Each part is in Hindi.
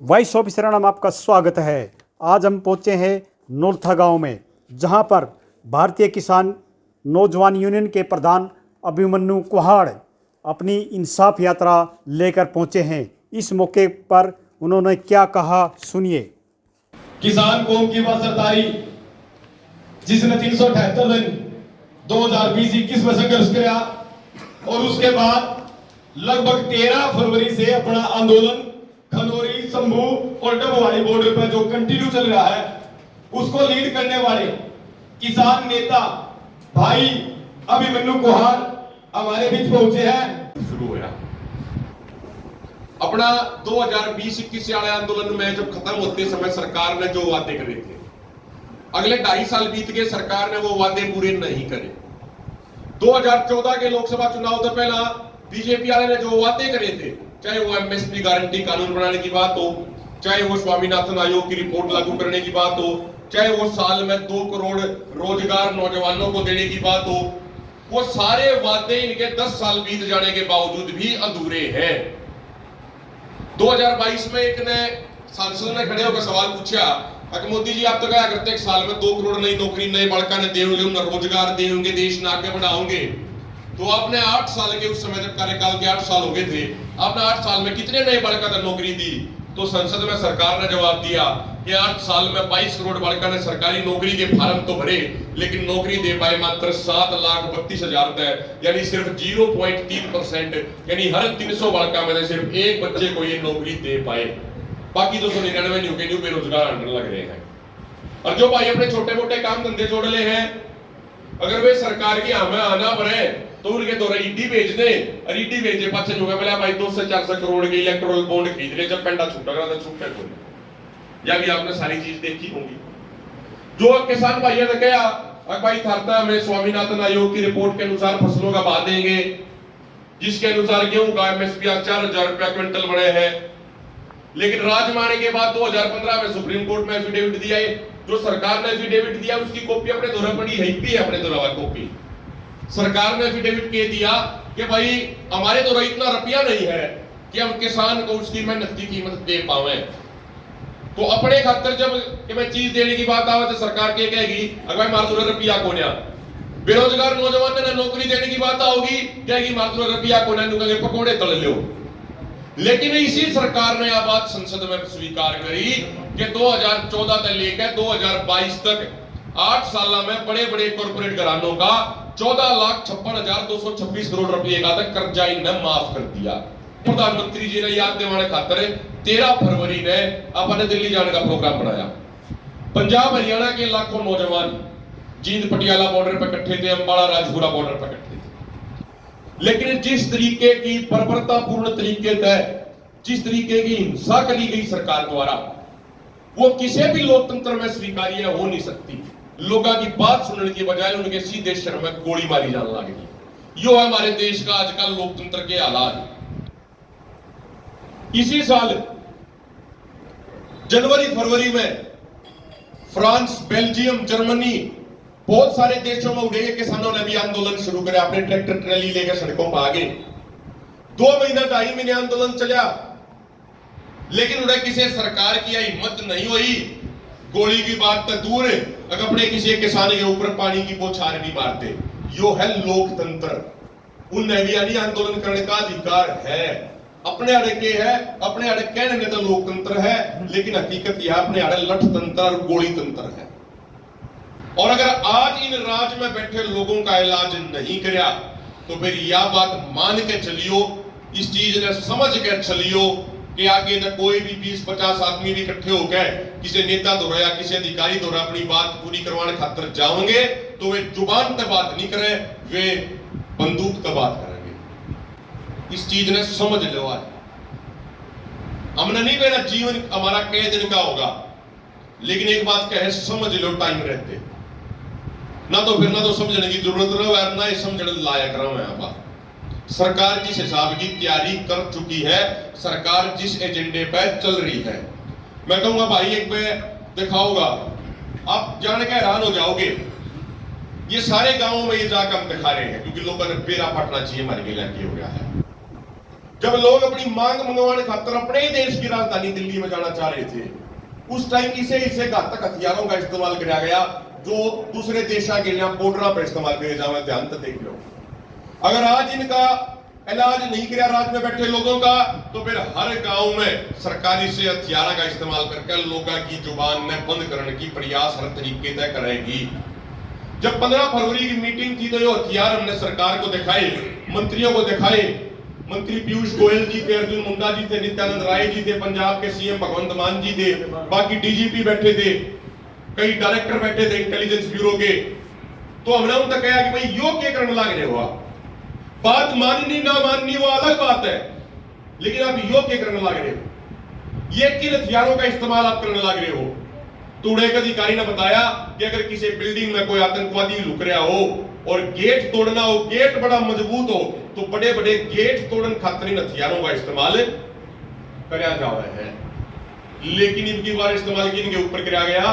वाइस ऑफिसर नाम आपका स्वागत है। आज हम पहुंचे हैं नौलथा गांव में, जहां पर भारतीय किसान नौजवान यूनियन के प्रधान अभिमन्यु कुहाड़ अपनी इंसाफ यात्रा लेकर पहुंचे हैं। इस मौके पर उन्होंने क्या कहा, सुनिए। किसान कौम की वह सरदारी जिसने 378 दिन 2020-21 में संघर्ष किया और उसके बाद लगभग 13 फरवरी से अपना आंदोलन खनौरी, शंभू और डबवाड़ी बॉर्डर पर जो कंटिन्यू चल रहा है, उसको लीड करने वाले किसान नेता भाई अभिमन्यु कुहाड़ हमारे बीच पहुंचे हैं। शुरू हुआ अपना 2020-21 वाले आंदोलन में जब खत्म होते समय सरकार ने जो वादे करे थे, अगले 2.5 साल बीत गए, सरकार ने वो वादे पूरे नहीं करे। 2014 के लोकसभा चुनाव से पहला बीजेपी वाले ने जो वादे करे थे, चाहे वो एमएसपी गारंटी कानून बनाने की बात हो, चाहे वो स्वामीनाथन आयोग की रिपोर्ट लागू करने की बात हो, चाहे वो साल में 2 करोड़ रोजगार नौजवानों को देने की बात हो, वो सारे वादे इनके 10 साल बीत जाने के बावजूद भी अधूरे हैं। 2022 में एक ने सांसद ने खड़े होकर सवाल पूछा कि मोदी जी आप तो क्या करते हैं, एक साल में 2 करोड़ नई नौकरी नए बड़का ने देंगे, उन्हें रोजगार देंगे, देश ने आगे बढ़ाओगे। तो आपने 8 साल के उस समय जब कार्यकाल के 8 साल हो गए थे, आपने 8 साल में कितने नए बड़का नौकरी दी? तो संसद में सरकार ने जवाब दिया कि 8 साल में 22 करोड़ बड़का ने सरकारी नौकरी के फार्म तो भरे, लेकिन नौकरी दे पाए मात्र 7,32,000, यानी सिर्फ 0.3%, यानी हर 300 बड़का में सिर्फ एक बच्चे को ये नौकरी दे पाए। बाकी 299 न्यू बेरोजगार अंडर लग रहे हैं। और जो भाई अपने छोटे मोटे काम धंधे जोड़ ले हैं, अगर वे सरकार की हमें आना भरे तो उनके द्वारा ईडी भेज दे, और ईडी भेजे पाछे जो बोला भाई 200-400 करोड़ के इलेक्ट्रोल बॉन्ड खरीद ले, जब पेंडा छूटा करा तो छूटे को, या भी आपने सारी चीज देखी होगी। जो किसान भाइयों ने कहा भाई थारता हमें स्वामीनाथन आयोग की रिपोर्ट के अनुसार फसलों का भाव देंगे, जिसके अनुसार गेहूं का एमएसपी 4,000 रुपया क्विंटल बढ़े हैं, लेकिन राजमाने के बाद 2015 में सुप्रीम कोर्ट में एफिडेविट दिया है, जो सरकार ने एफिडेविट दिया उसकी कॉपी अपने द्वारा पड़ी है, भी है अपने द्वारा कॉपी। सरकार ने एफिडेविट कह दिया कि भाई हमारे द्वारा इतना रुपया नहीं है कि हम किसान को उसकी मेहनत की कीमत दे पावे। तो अपने खातर जब कि मैं चीज देने की बात आवे तो सरकार के कहेगी अगर मार दो रुपया को ना, बेरोजगार नौजवान ने नौकरी देने की बात आओगी कहेगी मार दो रुपया को ना, नुके पकोड़े तल लो। लेकिन इसी सरकार ने यह बात संसद में स्वीकार करी कि 2014 से लेकर 2022 तक 8 साल में बड़े बड़े कॉर्पोरेट घरानों का 14,56,226 करोड़ रुपए का कर्जा इन्हें माफ कर दिया। प्रधानमंत्री जी ने याद दिलाने खातर 13 फरवरी ने अपने दिल्ली जाने का प्रोग्राम बनाया। पंजाब हरियाणा के लाखों नौजवान जींद पटियाला बॉर्डर पर इकट्ठे थे, अंबाला राजपुरा बॉर्डर पर इकट्ठे थे। लेकिन जिस तरीके की बर्बरतापूर्ण तरीके से जिस तरीके की हिंसा करी गई सरकार द्वारा, वो किसी भी लोकतंत्र में स्वीकार्य हो नहीं सकती। लोगों की बात सुनने की बजाय उनके सीधे सिर में गोली मारी जाने लगी। यो है हमारे देश का आजकल लोकतंत्र के हालात। इसी साल जनवरी फरवरी में फ्रांस, बेल्जियम, जर्मनी, बहुत सारे देशों में उड़े किसानों ने भी आंदोलन शुरू करे, अपने ट्रैक्टर ट्रैली लेकर सड़कों पर आगे। 2 महीना 2.5 महीने आंदोलन चला, लेकिन उन्हें किसी सरकार की हिम्मत नहीं हुई, गोली की बात तो दूर, अगर अपने किसी किसान के ऊपर पानी की बौछार भी मारते। यो है लोकतंत्र। उन्हें भी यानी आंदोलन करने का अधिकार है। अपने अड़े के है, अपने अड़े कहने में तो लोकतंत्र है, लेकिन हकीकत यह अपने अड़े लठतंत्र और गोली तंत्र है। और अगर आज इन राज्य में बैठे लोगों का इलाज नहीं किया तो फिर यह बात मान के चलियो, इस चीज ने समझ के चलियो कि आगे न कोई भी 20-50 आदमी भी इकट्ठे होकर किसी नेता द्वारा या किसी अधिकारी द्वारा अपनी बात पूरी करवाने खातिर जाओगे तो वे जुबान पे बात नहीं करें, वे बंदूक पे बात करेंगे। इस चीज ने समझ लो। आज हमने नहीं कहना जीवन हमारा कई दिन का होगा, लेकिन एक बात कहे समझ लो टाइम रहते, ना तो फिर ना तो समझने की जरूरत रहे, ना ही समझने लायक रहो। यहाँ पर सरकार जिस हिसाब की तैयारी कर चुकी है, सरकार जिस एजेंडे पर चल रही है, मैं कहूंगा भाई एक पे दिखाऊंगा, आप जान के हैरान हो जाओगे। ये सारे गांवों में ये जाकर हम दिखा रहे हैं, क्योंकि लोगों ने बेरा फटना चाहिए हमारे लिए हो गया है। जब लोग अपनी मांग मंगवाने खातर अपने ही देश की राजधानी दिल्ली में जाना चाह रहे थे, उस टाइम इसे घातक हथियारों का इस्तेमाल किया गया जो दूसरे देशों के लिए बॉर्डर पर इस्तेमाल किए जावे। ध्यान तो देख लो, अगर आज इनका इलाज नहीं किया राज्य में बैठे लोगों का, तो फिर हर गांव में सरकारी से हथियार का इस्तेमाल करके लोगों की जुबान में बंद करने की प्रयास हर तरीके से करेगी। जब 15 फरवरी की मीटिंग थी तो ये हथियार हमने सरकार को दिखाए, मंत्रियों को दिखाए। मंत्री पीयूष गोयल जी थे, अर्जुन मुंडा जी थे, नित्यानंद राय जी थे, पंजाब के सीएम भगवंत मान जी थे, बाकी डीजीपी बैठे थे, कई डायरेक्टर बैठे थे इंटेलिजेंस ब्यूरो के। तो हमने उनसे कहा कि भाई यो क्या करने लग रहे हो, बात माननी ना माननी वो अलग बात है, लेकिन आप यो क्या करने लग रहे हो, ये किन हथियारों का इस्तेमाल आप करने लग रहे हो। तो उड़े के अधिकारी ने बताया कि अगर किसी बिल्डिंग में कोई आतंकवादी लुक रहा हो और गेट तोड़ना हो, गेट बड़ा मजबूत हो, तो बड़े बड़े गेट तोड़न खातिर हथियारों का इस्तेमाल कराया जावा है। लेकिन इनकी बार इस्तेमाल इनके ऊपर किया गया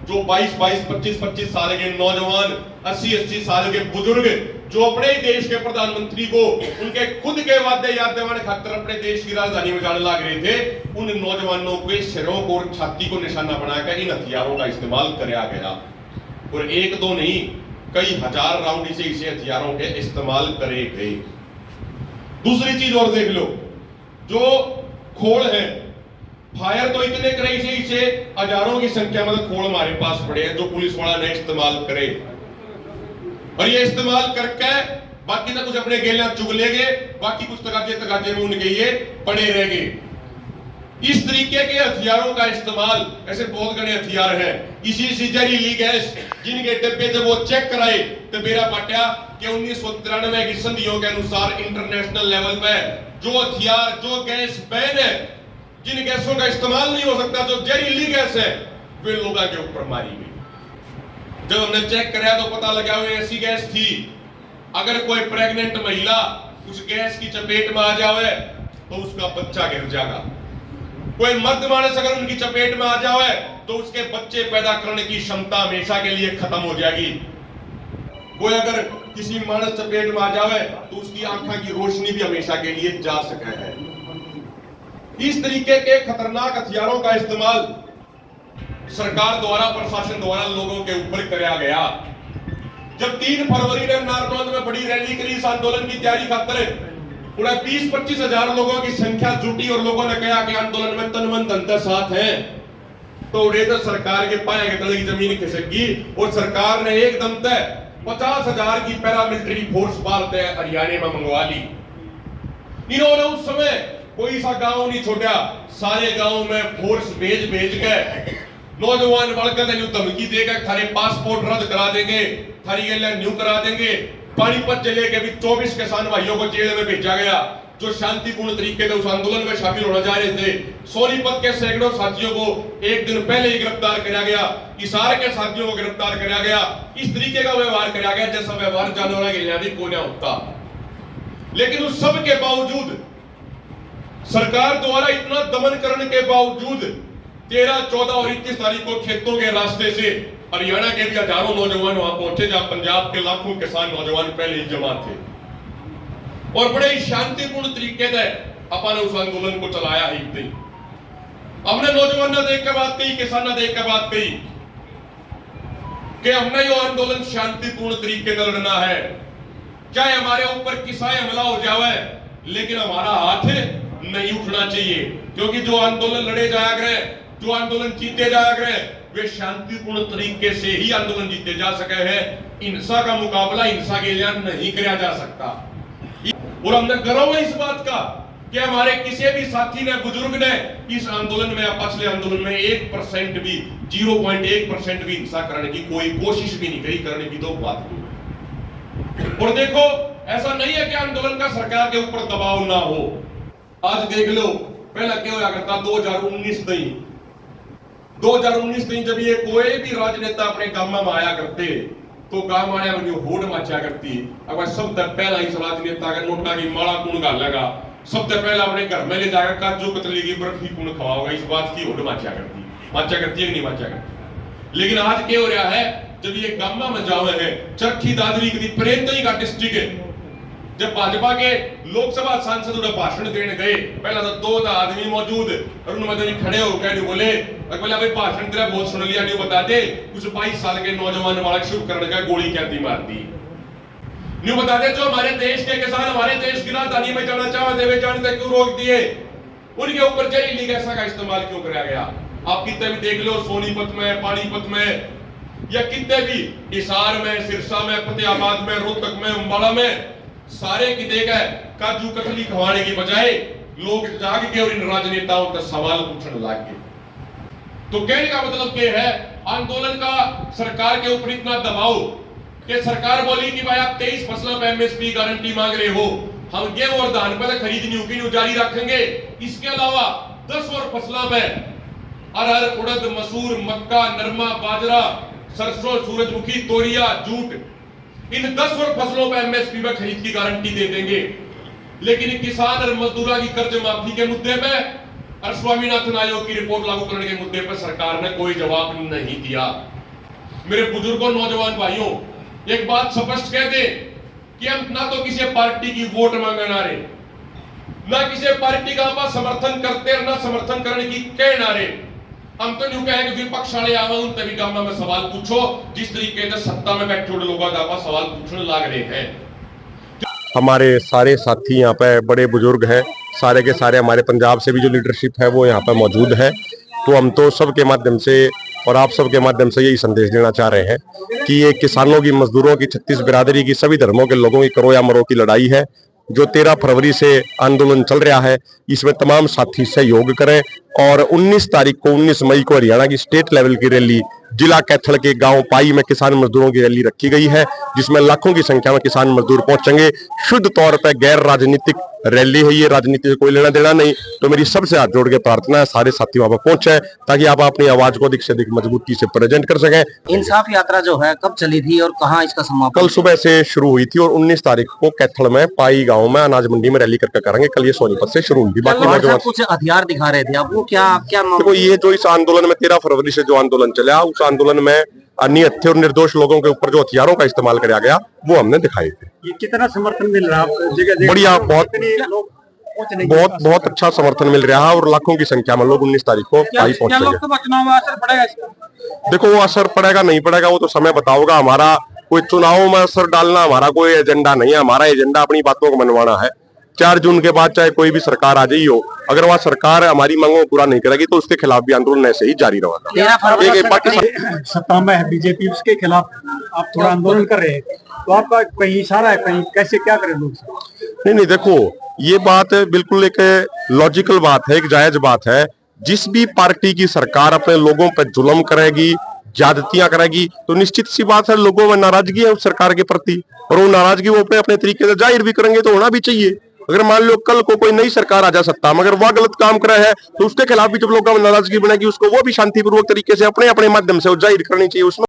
जो 22-22, 25-25 साल के नौजवान, 80-80 साल के बुजुर्ग जो अपने ही देश के प्रधानमंत्री को उनके खुद के वादे याद दिलाने खातिर अपने देश की राजधानी में जाने लग रहे थे, उन नौजवानों के सिरों को और छाती को निशाना बनाकर इन हथियारों का इस्तेमाल किया गया। और एक दो नहीं, कई हजार राउंड इसे हथियारों के इस्तेमाल करे गए। दूसरी चीज और देख लो, जो खोल है, फायर तो इतने करे इसे हजारों की संख्या में खोल हमारे पास पड़े हैं जो पुलिस वाला ने इस्तेमाल करे, और ये इस्तेमाल करके बाकी तो कुछ अपने गेलियां चुग लेंगे, बाकी कुछ तगाजे में उनके ये पड़े रहेंगे। इस तरीके के हथियारों का इस्तेमाल, ऐसे बहुत गणे हथियार हैं, इसी जहरीली गैस जिनके डिब्बे जब वो चेक कराए तो मेरा पाटिया कि 1993 की संधियों के अनुसार इंटरनेशनल लेवल पे जो हथियार, जो गैस बैन है, जिन गैसों का इस्तेमाल नहीं हो सकता, जो जहरीली गैस है, वे लोगों के ऊपर मारी गई। जब हमने चेक कराया तो पता लगा वो ऐसी गैस थी, अगर कोई प्रेग्नेंट महिला उस गैस की चपेट में आ जावे तो उसका बच्चा गिर जाएगा। कोई मर्द मानस अगर उनकी चपेट में आ जावे तो उसके बच्चे पैदा करने की क्षमता हमेशा के लिए खत्म हो जाएगी। कोई अगर किसी मानस चपेट में आ जावे तो उसकी आंखों की रोशनी भी हमेशा के लिए जा सके है। इस तरीके के खतरनाक हथियारों का इस्तेमाल सरकार द्वारा, प्रशासन द्वारा लोगों के ऊपर किया गया। जब 3 फरवरी ने नारनौंद में बड़ी रैली करी इस आंदोलन की तैयारी खातिर, पूरा 20-25 हजार लोगों की संख्या जुटी और लोगों ने कहा कि आंदोलन में तन मन धन साथ है, तो उड़े तो सरकार के पाए के तले की जमीन खिसकी और सरकार ने एकदम तय 50,000 की पैरामिलिट्री फोर्स बालते हरियाणा में मंगवा ली। इन्होंने उस समय कोई सा गांव नहीं छोड़ा, सारे गांव में फोर्स भेज के नौजवान बड़कर धमकी देगा थारे पासपोर्ट रद्द करा देंगे, थारी गैलियां न्यू करा देंगे। पानीपत जिले के भी 24 किसान भाइयों को जेल में भेजा गया जो शांतिपूर्ण तरीके से उस आंदोलन में शामिल होना चाह रहे थे। सोनीपत के सैकड़ों साथियों को एक दिन पहले ही गिरफ्तार किया गया, हिसार के साथियों को गिरफ्तार किया गया। इस तरीके का व्यवहार किया गया जैसा व्यवहार जानवर के लिए को नहीं होता। लेकिन उस सब के बावजूद, सरकार द्वारा इतना दमन करने के बावजूद 13, 14 और 21 तारीख को खेतों के रास्ते से हरियाणा के भी हजारों नौजवान वहां पहुंचे जहां पंजाब के लाखों किसान नौजवान पहले ही जमा थे, और बड़े ही शांतिपूर्ण तरीके से अपन उस आंदोलन को चलाया ही नहीं। हमने नौजवान ने देख के बात कही, किसान ने देख के बात कही कि हमने ये आंदोलन शांतिपूर्ण तरीके से लड़ना है, चाहे हमारे ऊपर किसाई हमला हो जावे, लेकिन हमारा हाथ नहीं उठना चाहिए, क्योंकि जो आंदोलन लड़े जाया गए, जो आंदोलन जीते जाया गए, वे शांतिपूर्ण तरीके से ही आंदोलन जीते जा सके हैं। हिंसा का मुकाबला हिंसा के लिए नहीं किया जा सकता। और हमने गर्व है इस बात का कि हमारे किसी भी साथी ने, बुजुर्ग ने इस आंदोलन में, पिछले आंदोलन में 1% भी, 0.1% भी हिंसा करने की कोई कोशिश भी नहीं करी, करने की तो बात नहीं। और देखो, ऐसा नहीं है कि आंदोलन का सरकार के ऊपर दबाव ना हो। आज देख लो, पहला क्या होया करता 2019 में जब ये कोई भी राजनेता अपने गांव में आया करते तो गांव आया में होड़ मचा करती। अगर सबसे पहला इस राजनेता का नोटा की माला कौन गालेगा, सबसे पहला अपने घर में ले जाकर काजू कतली की बर्फी कौन खवाओगा, इस बात की होड़ मचा करती है कि नहीं मचा करती। लेकिन आज क्या हो रहा है, जब ये गांव में जावे है, चरखी दादरी की प्रेतई का डिस्ट्रिक्ट है, जब भाजपा के लोकसभा सांसद उन्हें भाषण देने गए, पहला तो 2 आदमी मौजूद और उन्होंने खड़े होकर बोले भाई भाषण तेरा बहुत सुन लिया, नहीं बता दे कुछ 22 साल के नौजवान बालक शुभ करने का गोली कहती मार दी। न्यू बता दे जो हमारे देश के किसान हमारे देश की राजधानी में जाना चाहते वे जानते क्यों रोक दिए, उनके ऊपर जहरीली गैस का इस्तेमाल क्यों कराया गया। आप कितने भी देख लो, सोनीपत में, पानीपत में या कितने भी हिसार में, सिरसा में, फतेहाबाद में, रोहतक में, अंबाला में, सारे की देखा काजू कतली खवाने की बजाय लोग जाग के और इन राजनेताओं का सवाल पूछने लग गए। तो कहने का मतलब क्या है, आंदोलन का सरकार के ऊपर इतना दबाव कि सरकार बोली कि भाई आप 23 फसलों पर एमएसपी गारंटी मांग रहे हो, हम गेहूं और धान पर खरीद न्यू जारी रखेंगे, इसके अलावा 10 और फसलों में अरहर, उड़द, मसूर, मक्का, नरमा, बाजरा, सरसों, सूरजमुखी, तोरिया, जूट, इन 10 और फसलों पर एमएसपी में खरीद की गारंटी दे देंगे। लेकिन किसान और मजदूरों की कर्ज माफी के मुद्दे पे और स्वामीनाथन आयोग की रिपोर्ट लागू करने के मुद्दे पर सरकार ने कोई जवाब नहीं दिया। मेरे बुजुर्गों, नौजवान भाइयों, एक बात स्पष्ट कह दे कि हम ना तो किसी पार्टी की वोट मांगना रहे, ना किसी पार्टी का आप समर्थन करते और ना समर्थन करने की कहना रहे। हम तो न्यू कहें कि विपक्ष वाले आवा उन तभी गामा में सवाल पूछो जिस तरीके से सत्ता में बैठे हुए लोगों का सवाल पूछने लग रहे हैं। हमारे सारे साथी यहाँ पे बड़े बुजुर्ग हैं, सारे के सारे हमारे पंजाब से भी जो लीडरशिप है वो यहाँ पे मौजूद है। तो हम तो सबके माध्यम से और आप सबके माध्यम से यही संदेश देना चाह रहे हैं कि ये किसानों की, मजदूरों की, 36 बिरादरी की, सभी धर्मों के लोगों की करो या मरो की लड़ाई है। जो 13 फरवरी से आंदोलन चल रहा है, इसमें तमाम साथी सहयोग करें और 19 तारीख को, 19 मई को हरियाणा की स्टेट लेवल की रैली जिला कैथल के गांव पाई में किसान मजदूरों की रैली रखी गई है, जिसमें लाखों की संख्या में किसान मजदूर पहुंचेंगे। शुद्ध तौर पर गैर राजनीतिक रैली है ये, राजनीति से कोई लेना देना नहीं। तो मेरी सबसे हाथ जोड़ के प्रार्थना है सारे साथी वहां पर पहुंचे ताकि आप अपनी आवाज को अधिक से अधिक मजबूती से प्रेजेंट कर सकें। इंसाफ यात्रा जो है कब चली थी और कहां इसका समापन? कल सुबह से शुरू हुई थी और 19 तारीख को कैथल में पाई गांव में अनाज मंडी में रैली करके करेंगे। कल ये सोनीपत से शुरू हुई। बाकी कुछ हथियार दिखा रहे थे आप, वो क्या देखो, ये जो इस आंदोलन में 13 फरवरी से जो आंदोलन चला, उस आंदोलन में निहत्थे और निर्दोष लोगों के ऊपर जो हथियारों का इस्तेमाल किया गया वो हमने दिखाए थे। ये कितना समर्थन मिल रहा है? बढ़िया, बहुत अच्छा समर्थन मिल रहा है और लाखों की संख्या में लोग 19 तारीख को आई पहुंचेंगे। देखो, वो असर पड़ेगा नहीं पड़ेगा वो तो समय बताओगा। हमारा कोई चुनाव में असर डालना हमारा कोई एजेंडा नहीं है। हमारा एजेंडा अपनी बातों को मनवाना है। 4 जून के बाद चाहे कोई भी सरकार आ जाई हो, अगर वह सरकार हमारी मांगों को पूरा नहीं करेगी तो उसके खिलाफ भी आंदोलन ऐसे ही जारी रहेगा। सत्ता में है बीजेपी, उसके खिलाफ आप थोड़ा आंदोलन कर रहे हैं, तो आपका कहीं इशारा है, कहीं कैसे क्या करें लोग? नहीं, देखो, ये बात बिल्कुल एक लॉजिकल बात है, एक जायज बात है। जिस भी पार्टी की सरकार अपने लोगों पर जुल्म करेगी, ज्यादतियां करेगी, तो निश्चित सी बात है लोगों में नाराजगी है उस सरकार के प्रति, और वो नाराजगी वो अपने तरीके से जाहिर भी करेंगे। तो होना भी चाहिए। अगर मान लो कल को कोई नई सरकार आ जा सत्ता में, अगर वह गलत काम कर रहा है तो उसके खिलाफ भी जब लोगों में नाराजगी बनेगी, उसको वो भी शांतिपूर्वक तरीके से अपने अपने माध्यम से जाहिर करनी चाहिए। उसमें